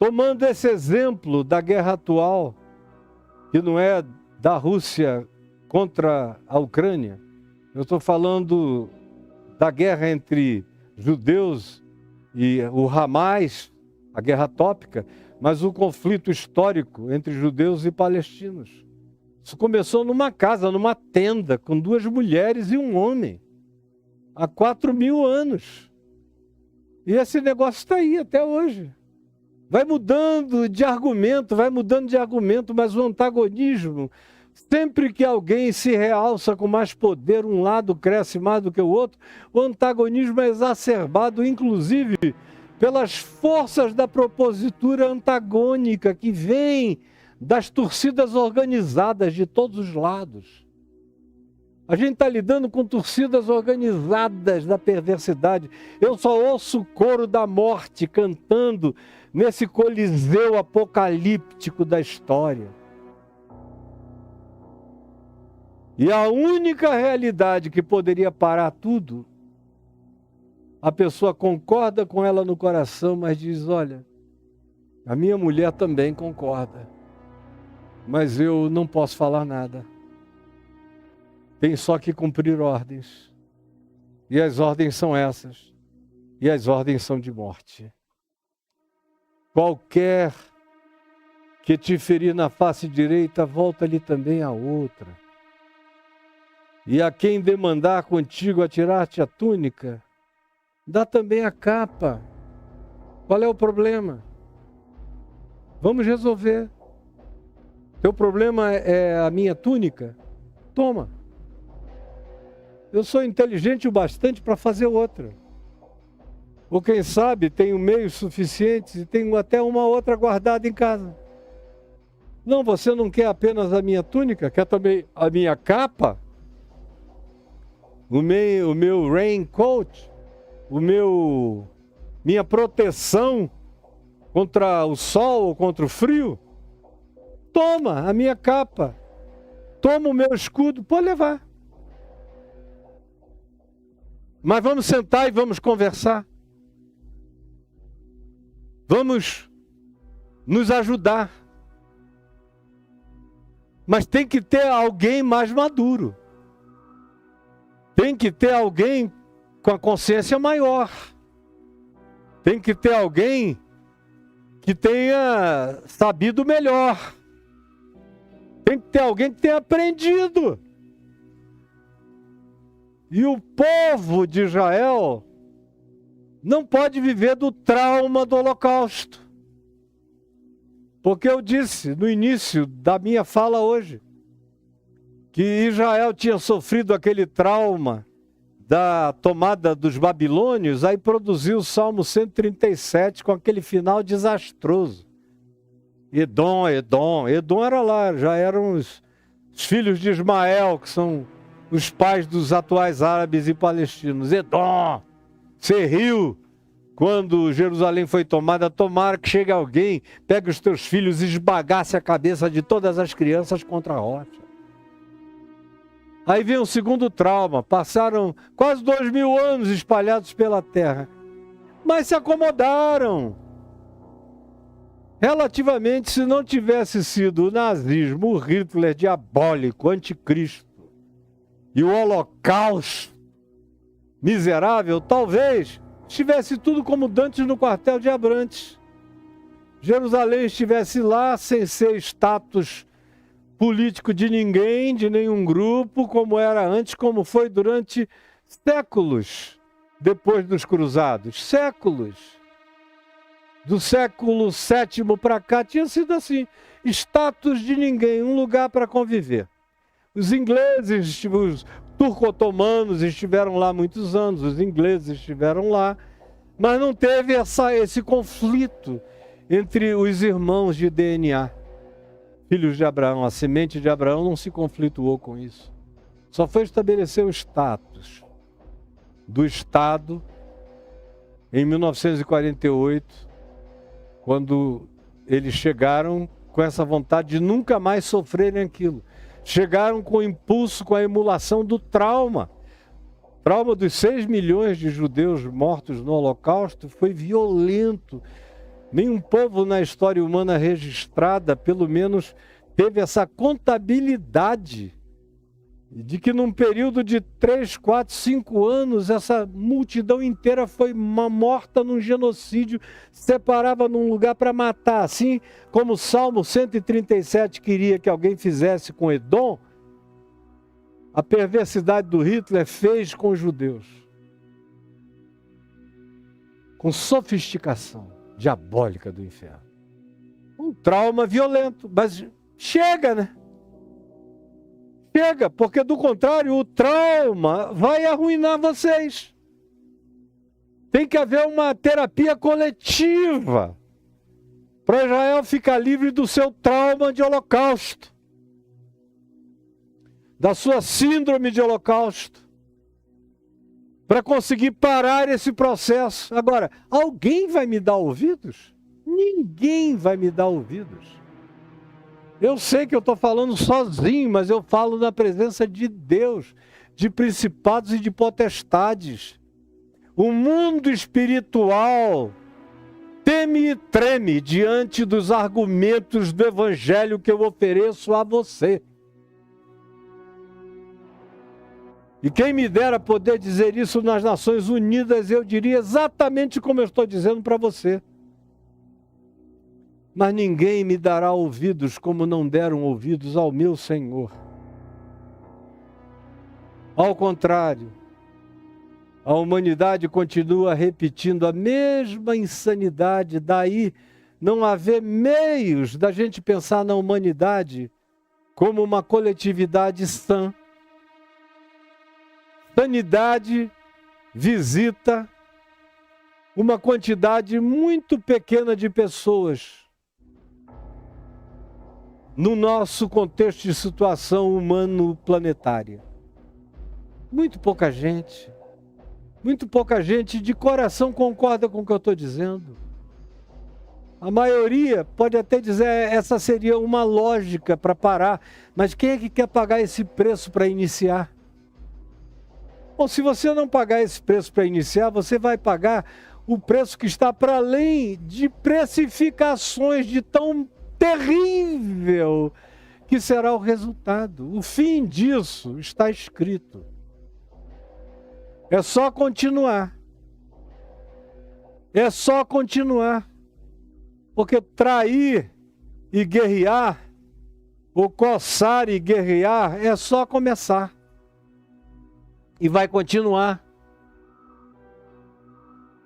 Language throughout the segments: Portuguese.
Tomando esse exemplo da guerra atual, que não é da Rússia contra a Ucrânia, eu estou falando da guerra entre judeus e o Hamas, a guerra tópica, mas o conflito histórico entre judeus e palestinos. Isso começou numa casa, numa tenda, com 2 mulheres e um homem, há 4.000 anos. E esse negócio está aí até hoje. Vai mudando de argumento, mas o antagonismo, sempre que alguém se realça com mais poder, um lado cresce mais do que o outro, o antagonismo é exacerbado, inclusive, pelas forças da propositura antagônica que vem das torcidas organizadas de todos os lados. A gente está lidando com torcidas organizadas da perversidade. Eu só ouço o coro da morte cantando nesse coliseu apocalíptico da história. E a única realidade que poderia parar tudo, a pessoa concorda com ela no coração, mas diz, olha, a minha mulher também concorda, mas eu não posso falar nada. Tem só que cumprir ordens. E as ordens são essas. E as ordens são de morte. Qualquer que te ferir na face direita, volta-lhe também a outra. E a quem demandar contigo a tirar-te a túnica, dá também a capa. Qual é o problema? Vamos resolver. Teu problema é a minha túnica? Toma. Eu sou inteligente o bastante para fazer outra. Ou quem sabe, tenho meios suficientes e tenho até uma outra guardada em casa. Não, você não quer apenas a minha túnica, quer também a minha capa? O meu raincoat? Minha proteção contra o sol ou contra o frio? Toma a minha capa. Toma o meu escudo, pode levar. Mas vamos sentar e vamos conversar. Vamos nos ajudar. Mas tem que ter alguém mais maduro. Tem que ter alguém com a consciência maior. Tem que ter alguém que tenha sabido melhor. Tem que ter alguém que tenha aprendido. E o povo de Israel não pode viver do trauma do Holocausto. Porque eu disse no início da minha fala hoje que Israel tinha sofrido aquele trauma da tomada dos babilônios, aí produziu o Salmo 137 com aquele final desastroso. Edom era lá, já eram os filhos de Ismael, que são os pais dos atuais árabes e palestinos. Edom, você riu quando Jerusalém foi tomada, tomara que chegue alguém, pegue os teus filhos e esbagasse a cabeça de todas as crianças contra a rocha. Aí vem o segundo trauma, passaram quase 2000 anos espalhados pela terra, mas se acomodaram. Relativamente, se não tivesse sido o nazismo, o Hitler diabólico, anticristo, e o Holocausto miserável, talvez estivesse tudo como dantes no quartel de Abrantes. Jerusalém estivesse lá sem ser status político de ninguém, de nenhum grupo, como era antes, como foi durante séculos depois dos cruzados. Séculos. Do século VII para cá tinha sido assim. Status de ninguém, um lugar para conviver. Os ingleses, os turco-otomanos estiveram lá muitos anos, os ingleses estiveram lá, mas não teve esse conflito entre os irmãos de DNA, filhos de Abraão. A semente de Abraão não se conflituou com isso. Só foi estabelecer o status do Estado em 1948, quando eles chegaram com essa vontade de nunca mais sofrerem aquilo. Chegaram com o impulso, com a emulação do trauma. O trauma dos 6 milhões de judeus mortos no Holocausto foi violento. Nenhum povo na história humana registrada, pelo menos, teve essa contabilidade de que num período de 3, 4, 5 anos, essa multidão inteira foi morta num genocídio, separava num lugar para matar. Assim como o Salmo 137 queria que alguém fizesse com Edom, a perversidade do Hitler fez com os judeus. Com sofisticação diabólica do inferno. Um trauma violento, mas chega, né? Chega, porque do contrário, o trauma vai arruinar vocês. Tem que haver uma terapia coletiva para Israel ficar livre do seu trauma de holocausto, da sua síndrome de holocausto, para conseguir parar esse processo. Agora, alguém vai me dar ouvidos? Ninguém vai me dar ouvidos. Eu sei que eu estou falando sozinho, mas eu falo na presença de Deus, de principados e de potestades. O mundo espiritual teme e treme diante dos argumentos do evangelho que eu ofereço a você. E quem me dera poder dizer isso nas Nações Unidas, eu diria exatamente como eu estou dizendo para você. Mas ninguém me dará ouvidos como não deram ouvidos ao meu Senhor. Ao contrário, a humanidade continua repetindo a mesma insanidade, daí não haver meios da gente pensar na humanidade como uma coletividade sã. Sanidade visita uma quantidade muito pequena de pessoas no nosso contexto de situação humano-planetária. Muito pouca gente de coração concorda com o que eu estou dizendo. A maioria pode até dizer, essa seria uma lógica para parar, mas quem é que quer pagar esse preço para iniciar? Bom, se você não pagar esse preço para iniciar, você vai pagar o preço que está para além de precificações de tão terrível que será o resultado. O fim disso está escrito. É só continuar. É só continuar. Porque trair e guerrear, ou coçar e guerrear, é só começar. E vai continuar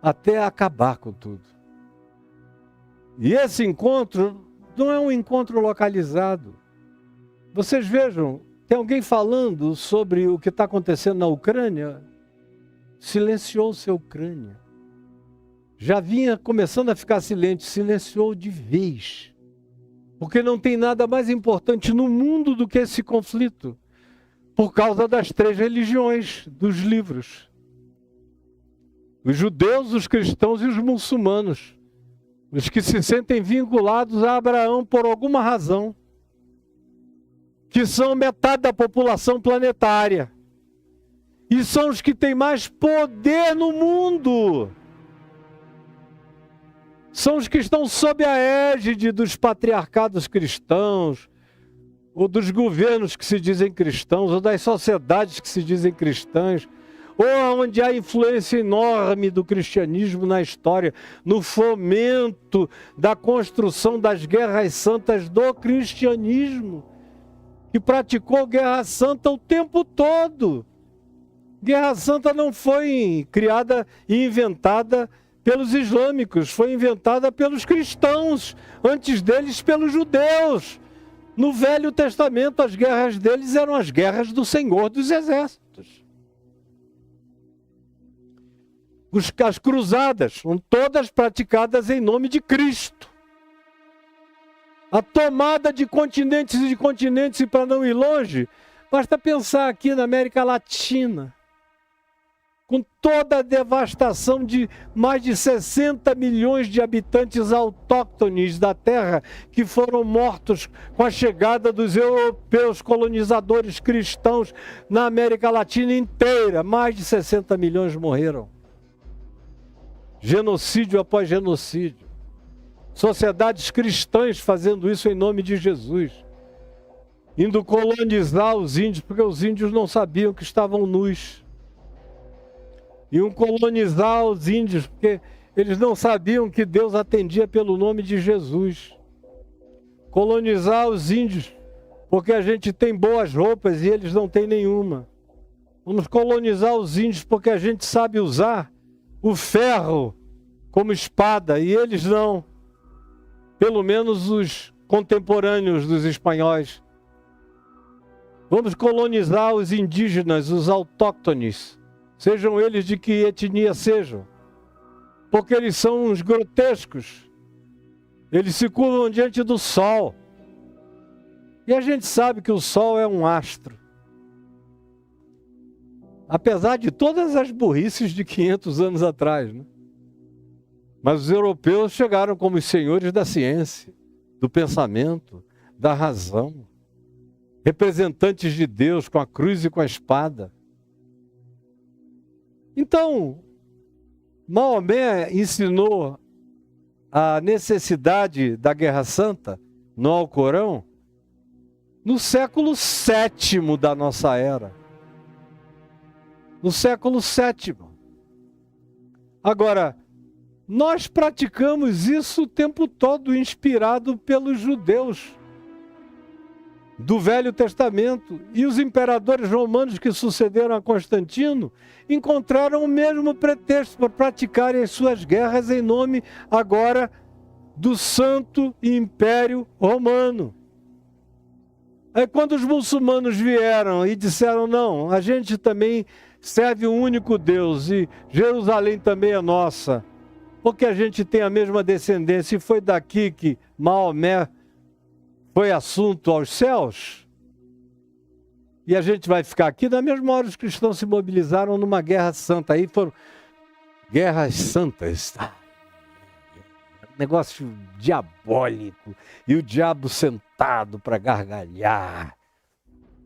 até acabar com tudo. E esse encontro não é um encontro localizado. Vocês vejam, tem alguém falando sobre o que está acontecendo na Ucrânia? Silenciou-se a Ucrânia. Já vinha começando a ficar silente, silenciou de vez. Porque não tem nada mais importante no mundo do que esse conflito. Por causa das 3 religiões dos livros. Os judeus, os cristãos e os muçulmanos. Os que se sentem vinculados a Abraão por alguma razão. Que são metade da população planetária. E são os que têm mais poder no mundo. São os que estão sob a égide dos patriarcados cristãos, ou dos governos que se dizem cristãos, ou das sociedades que se dizem cristãs, ou onde há influência enorme do cristianismo na história, no fomento da construção das guerras santas do cristianismo, que praticou guerra santa o tempo todo. Guerra santa não foi criada e inventada pelos islâmicos, foi inventada pelos cristãos, antes deles pelos judeus. No Velho Testamento, as guerras deles eram as guerras do Senhor dos Exércitos. As cruzadas são todas praticadas em nome de Cristo. A tomada de continentes e de continentes, e para não ir longe, basta pensar aqui na América Latina, com toda a devastação de mais de 60 milhões de habitantes autóctones da terra que foram mortos com a chegada dos europeus colonizadores cristãos na América Latina inteira. Mais de 60 milhões morreram. Genocídio após genocídio. Sociedades cristãs fazendo isso em nome de Jesus. Indo colonizar os índios, porque os índios não sabiam que estavam nus. Iam colonizar os índios, porque eles não sabiam que Deus atendia pelo nome de Jesus. Colonizar os índios, porque a gente tem boas roupas e eles não têm nenhuma. Vamos colonizar os índios porque a gente sabe usar o ferro como espada e eles não. Pelo menos os contemporâneos dos espanhóis. Vamos colonizar os indígenas, os autóctones, sejam eles de que etnia sejam, porque eles são uns grotescos. Eles se curvam diante do sol. E a gente sabe que o sol é um astro. Apesar de todas as burrices de 500 anos atrás, né? Mas os europeus chegaram como os senhores da ciência, do pensamento, da razão. Representantes de Deus com a cruz e com a espada. Então, Maomé ensinou a necessidade da Guerra Santa no Alcorão no século VII da nossa era. No século VII. Agora, nós praticamos isso o tempo todo, inspirado pelos judeus do Velho Testamento. E os imperadores romanos que sucederam a Constantino encontraram o mesmo pretexto para praticarem as suas guerras em nome agora do Santo Império Romano. Aí quando os muçulmanos vieram e disseram, não, a gente também serve um único Deus e Jerusalém também é nossa, porque a gente tem a mesma descendência, e foi daqui que Maomé foi assunto aos céus, e a gente vai ficar aqui. Na mesma hora os cristãos se mobilizaram numa guerra santa, aí foram guerras santas, negócio diabólico, e o diabo sentado para gargalhar,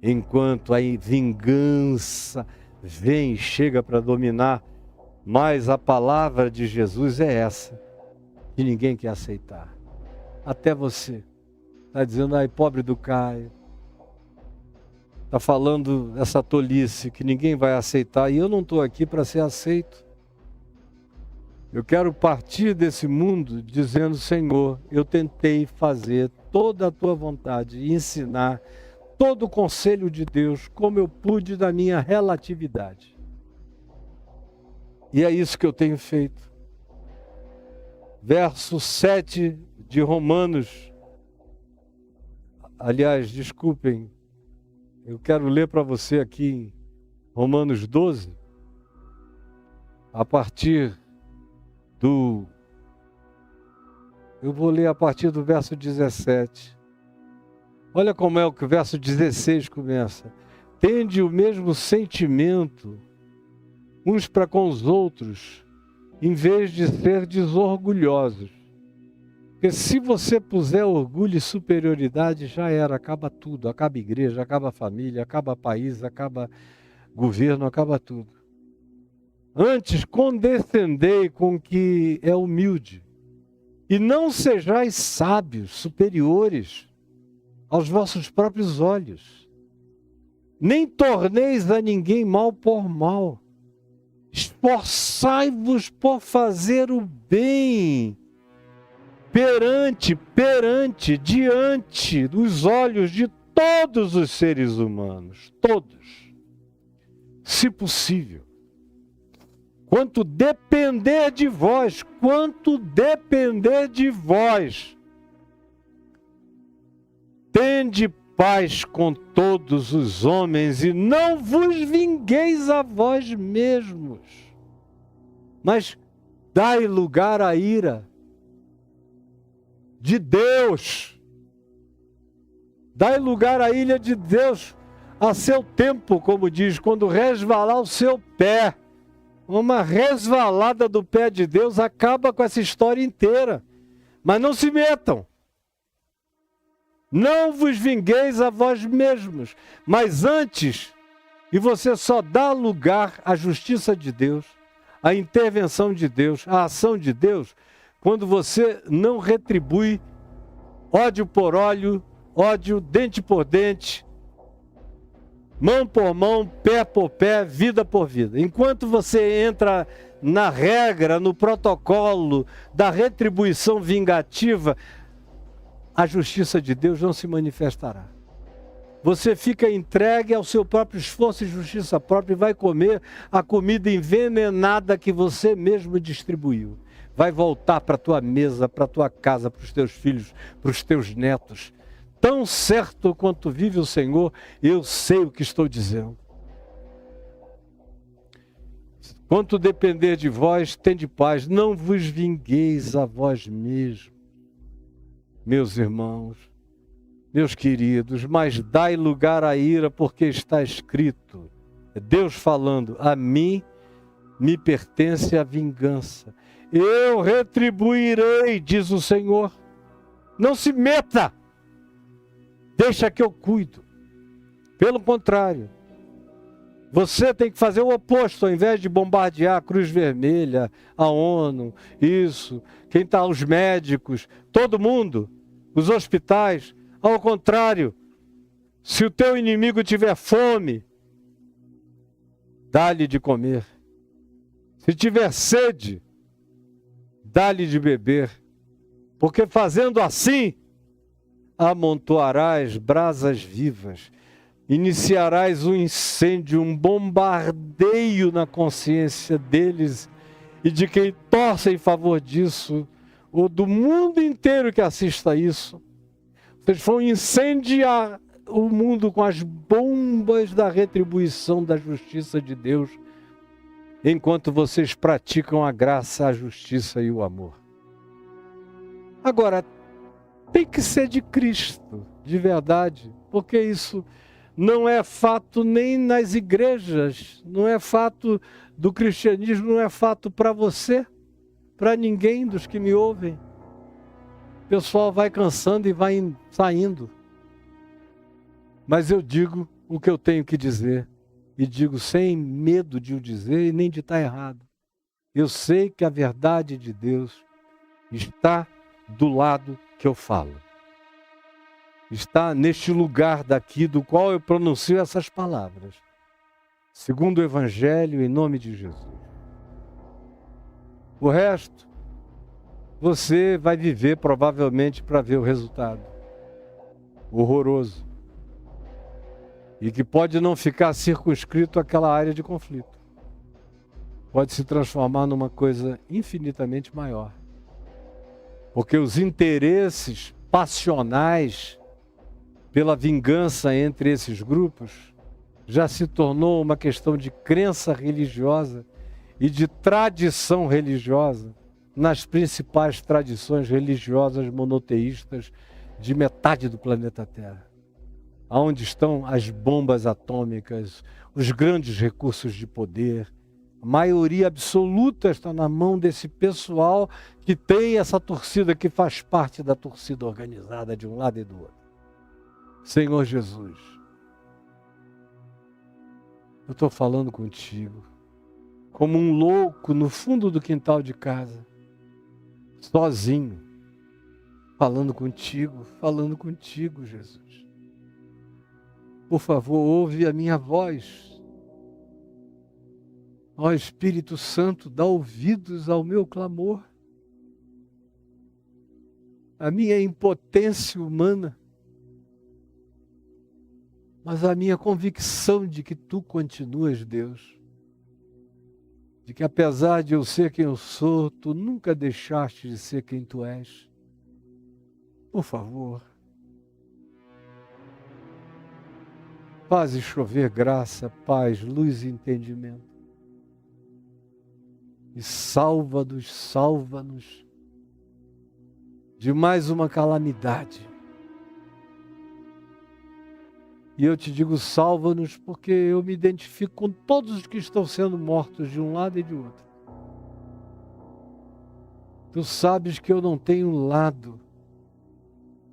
enquanto a vingança vem e chega para dominar. Mas a palavra de Jesus é essa, que ninguém quer aceitar, até você. Está dizendo, ai, pobre do Caio. Está falando essa tolice que ninguém vai aceitar. E eu não estou aqui para ser aceito. Eu quero partir desse mundo dizendo, Senhor, eu tentei fazer toda a tua vontade e ensinar todo o conselho de Deus como eu pude da minha relatividade. E é isso que eu tenho feito. Verso 7 de Romanos. Aliás, desculpem, eu quero ler para você aqui em Romanos 12, a partir do... Eu vou ler a partir do verso 17. Olha como é que o verso 16 começa. Tende o mesmo sentimento uns para com os outros, em vez de ser desorgulhosos. Porque se você puser orgulho e superioridade, já era, acaba tudo. Acaba a igreja, acaba a família, acaba o país, acaba governo, acaba tudo. Antes, condescendei com o que é humilde, e não sejais sábios, superiores aos vossos próprios olhos. Nem torneis a ninguém mal por mal. Esforçai-vos por fazer o bem, diante dos olhos de todos os seres humanos, todos, se possível. Quanto depender de vós, tende paz com todos os homens e não vos vingueis a vós mesmos, mas dai lugar à ira de Deus. Dai lugar à ira de Deus a seu tempo, como diz, quando resvalar o seu pé. Uma resvalada do pé de Deus acaba com essa história inteira. Mas não se metam. Não vos vingueis a vós mesmos, mas antes, e você só dá lugar à justiça de Deus, à intervenção de Deus, à ação de Deus, quando você não retribui ódio por ódio, dente por dente, mão por mão, pé por pé, vida por vida. Enquanto você entra na regra, no protocolo da retribuição vingativa, a justiça de Deus não se manifestará. Você fica entregue ao seu próprio esforço e justiça própria e vai comer a comida envenenada que você mesmo distribuiu. Vai voltar para a tua mesa, para a tua casa, para os teus filhos, para os teus netos. Tão certo quanto vive o Senhor, eu sei o que estou dizendo. Quanto depender de vós, tende paz, não vos vingueis a vós mesmos. Meus irmãos, meus queridos, mas dai lugar à ira, porque está escrito, Deus falando, a mim me pertence a vingança. Eu retribuirei, diz o Senhor. Não se meta, deixa que eu cuido. Pelo contrário, você tem que fazer o oposto, ao invés de bombardear a Cruz Vermelha, a ONU, isso, quem está, os médicos, todo mundo, os hospitais. Ao contrário, se o teu inimigo tiver fome, dá-lhe de comer. Se tiver sede, dá-lhe de beber. Porque fazendo assim, amontoarás brasas vivas, iniciarás um incêndio, um bombardeio na consciência deles e de quem torce em favor disso, ou do mundo inteiro que assista a isso. Vocês vão incendiar o mundo com as bombas da retribuição da justiça de Deus, enquanto vocês praticam a graça, a justiça e o amor. Agora, tem que ser de Cristo, de verdade, porque isso não é fato nem nas igrejas, não é fato do cristianismo, não é fato para você, para ninguém dos que me ouvem. O pessoal vai cansando e vai saindo. Mas eu digo o que eu tenho que dizer. E digo sem medo de o dizer e nem de estar errado. Eu sei que a verdade de Deus está do lado que eu falo. Está neste lugar daqui do qual eu pronuncio essas palavras. Segundo o Evangelho, em nome de Jesus. O resto, você vai viver provavelmente para ver o resultado. Horroroso. E que pode não ficar circunscrito àquela área de conflito. Pode se transformar numa coisa infinitamente maior. Porque os interesses passionais pela vingança entre esses grupos já se tornou uma questão de crença religiosa e de tradição religiosa nas principais tradições religiosas monoteístas de metade do planeta Terra. Aonde estão as bombas atômicas, os grandes recursos de poder. A maioria absoluta está na mão desse pessoal que tem essa torcida, que faz parte da torcida organizada de um lado e do outro. Senhor Jesus, eu estou falando contigo, como um louco no fundo do quintal de casa, sozinho, falando contigo, Jesus. Por favor, ouve a minha voz. Ó Espírito Santo, dá ouvidos ao meu clamor. A minha impotência humana, mas a minha convicção de que tu continuas, Deus. De que apesar de eu ser quem eu sou, tu nunca deixaste de ser quem tu és. Por favor, faze chover graça, paz, luz e entendimento. E salva-nos de mais uma calamidade. E eu te digo, salva-nos, porque eu me identifico com todos os que estão sendo mortos de um lado e de outro. Tu sabes que eu não tenho lado.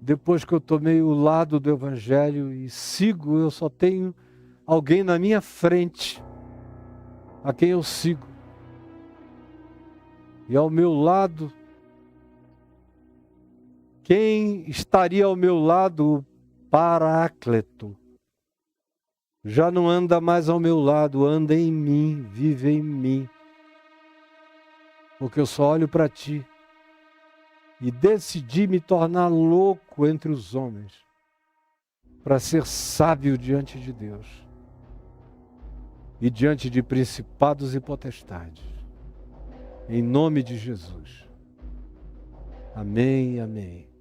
Depois que eu tomei o lado do Evangelho e sigo, eu só tenho alguém na minha frente, a quem eu sigo. E ao meu lado Quem estaria ao meu lado? O Paráclito. Já não anda mais ao meu lado, anda em mim, vive em mim. Porque eu só olho para ti. E decidi me tornar louco entre os homens, para ser sábio diante de Deus e diante de principados e potestades. Em nome de Jesus. Amém, amém.